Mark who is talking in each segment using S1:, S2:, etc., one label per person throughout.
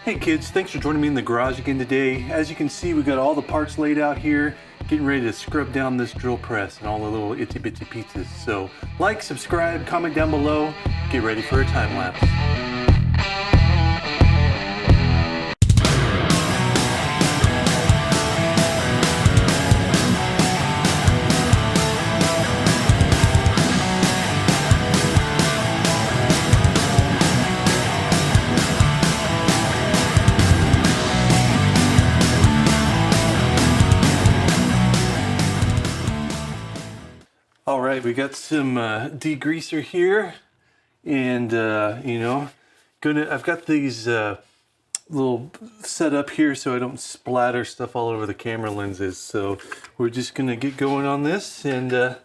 S1: Hey kids, thanks for joining me in the garage again today. As you can see, we got all the parts laid out here, getting ready to scrub down this drill press and all the little itsy bitsy pieces. So like, subscribe, comment down below, get ready for a time lapse. All right, we got some degreaser here, and I've got these little set up here so I don't splatter stuff all over the camera lenses. So we're just gonna get going on this, and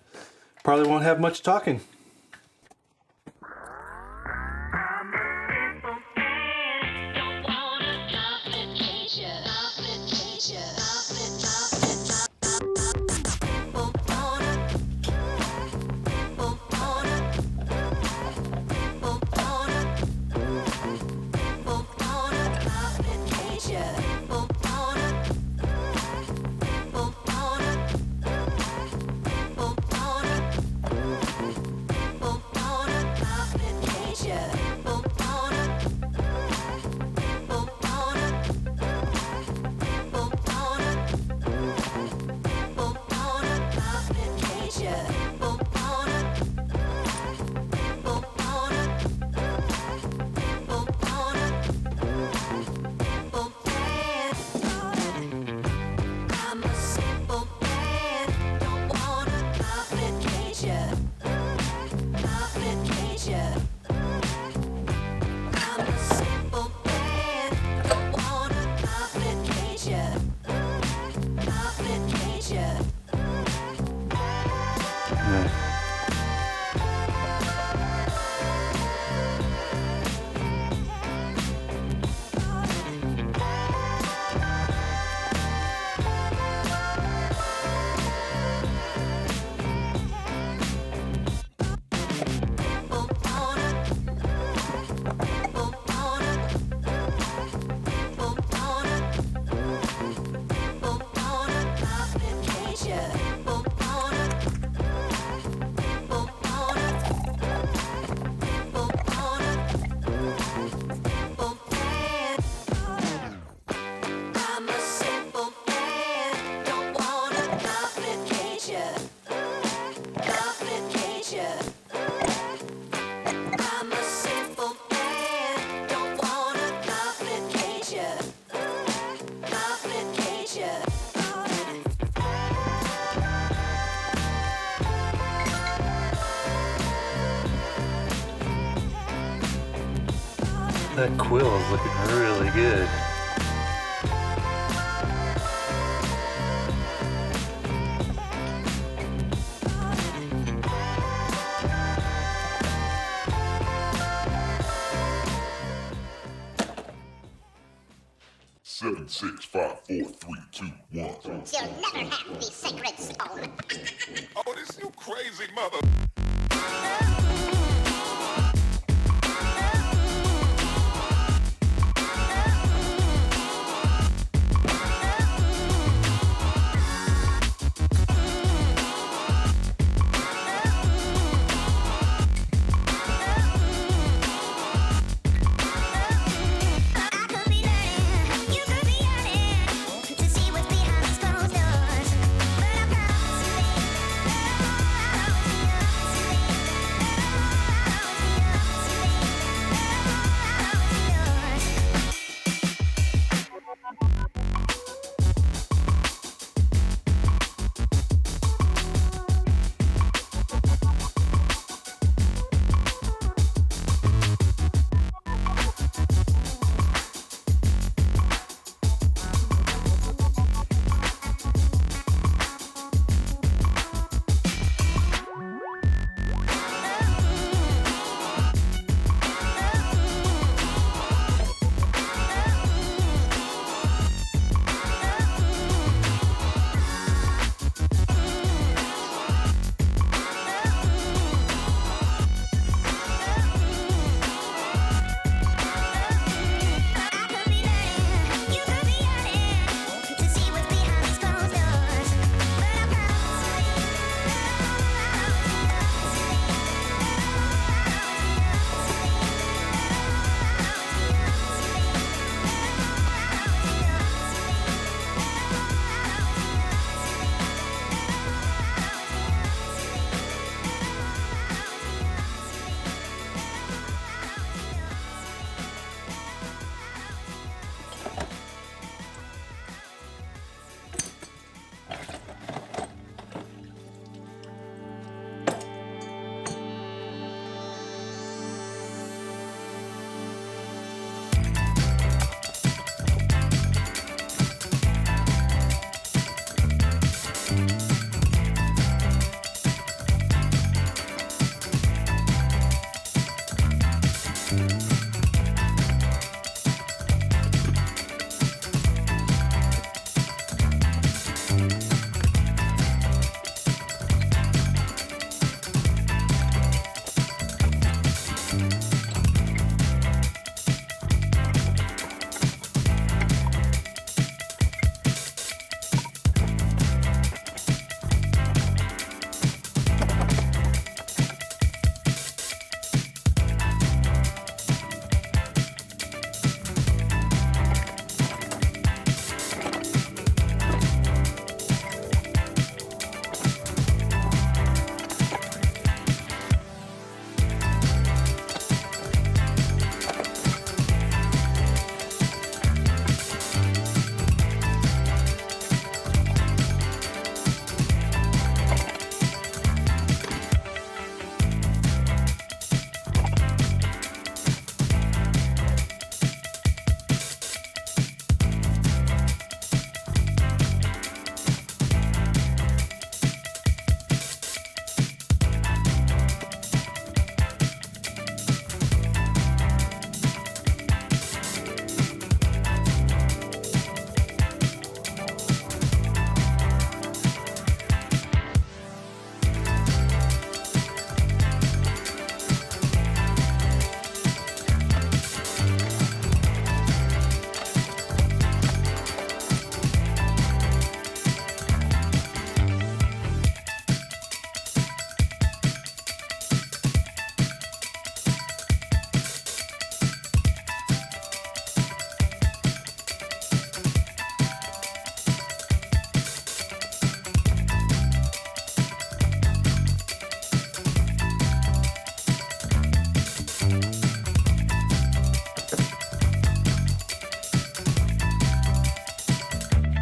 S1: probably won't have much talking. That quill is looking really good.
S2: Seven, 6, 5, 4, 3, 2, 1.
S3: You'll never have the sacred stone.
S2: Oh, this you crazy mother.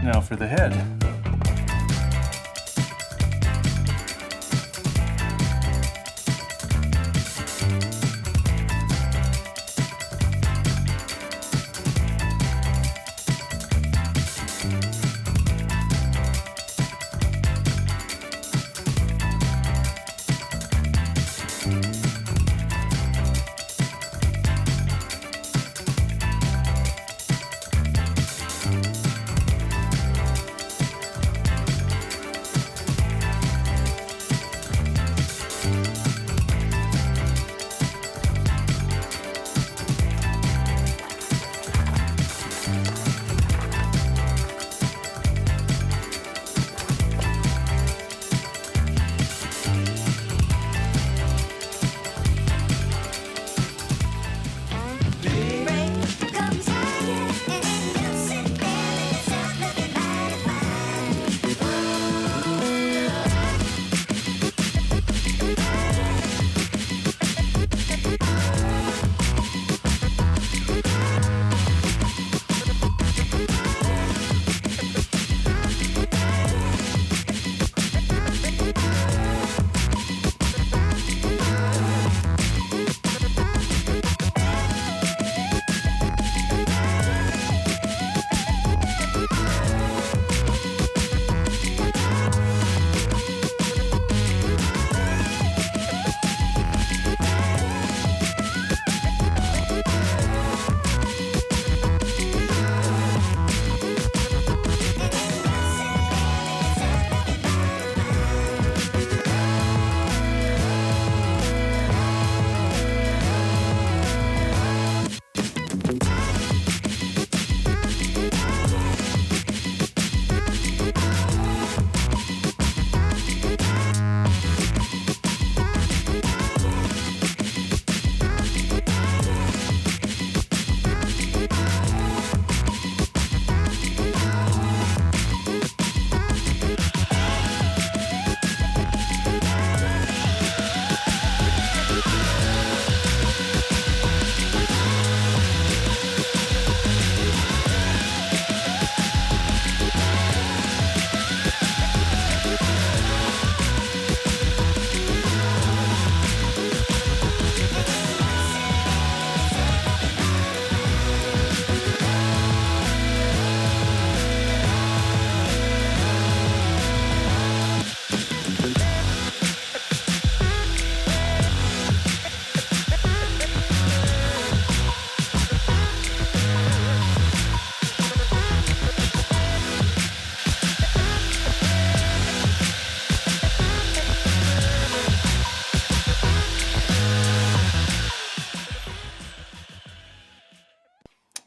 S1: Now for the head.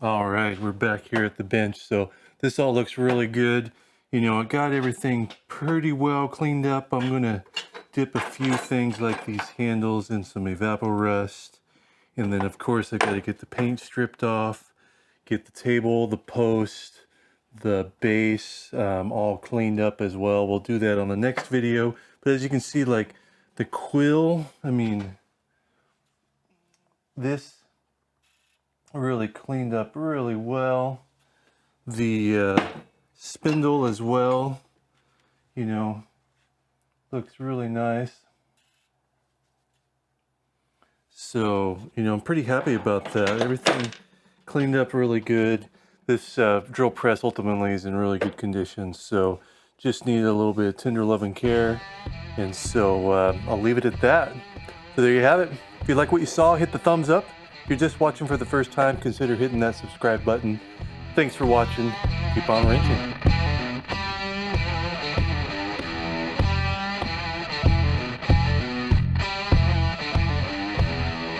S1: All right, we're back here at the bench. So this all looks really good. You know, I got everything pretty well cleaned up. I'm gonna dip a few things like these handles in some evaporust. And then of course I gotta get the paint stripped off, get the table, the post, the base all cleaned up as well. We'll do that on the next video. But as you can see, like the quill, I mean, this really cleaned up really well. The spindle as well, you know, looks really nice. So, you know, I'm pretty happy about that. Everything cleaned up really good. This drill press ultimately is in really good condition, so just need a little bit of tender love and care. And so I'll leave it at that. So there you have it. If you like what you saw, hit the thumbs up. If you're just watching for the first time, consider hitting that subscribe button. Thanks for watching. Keep on wrenching.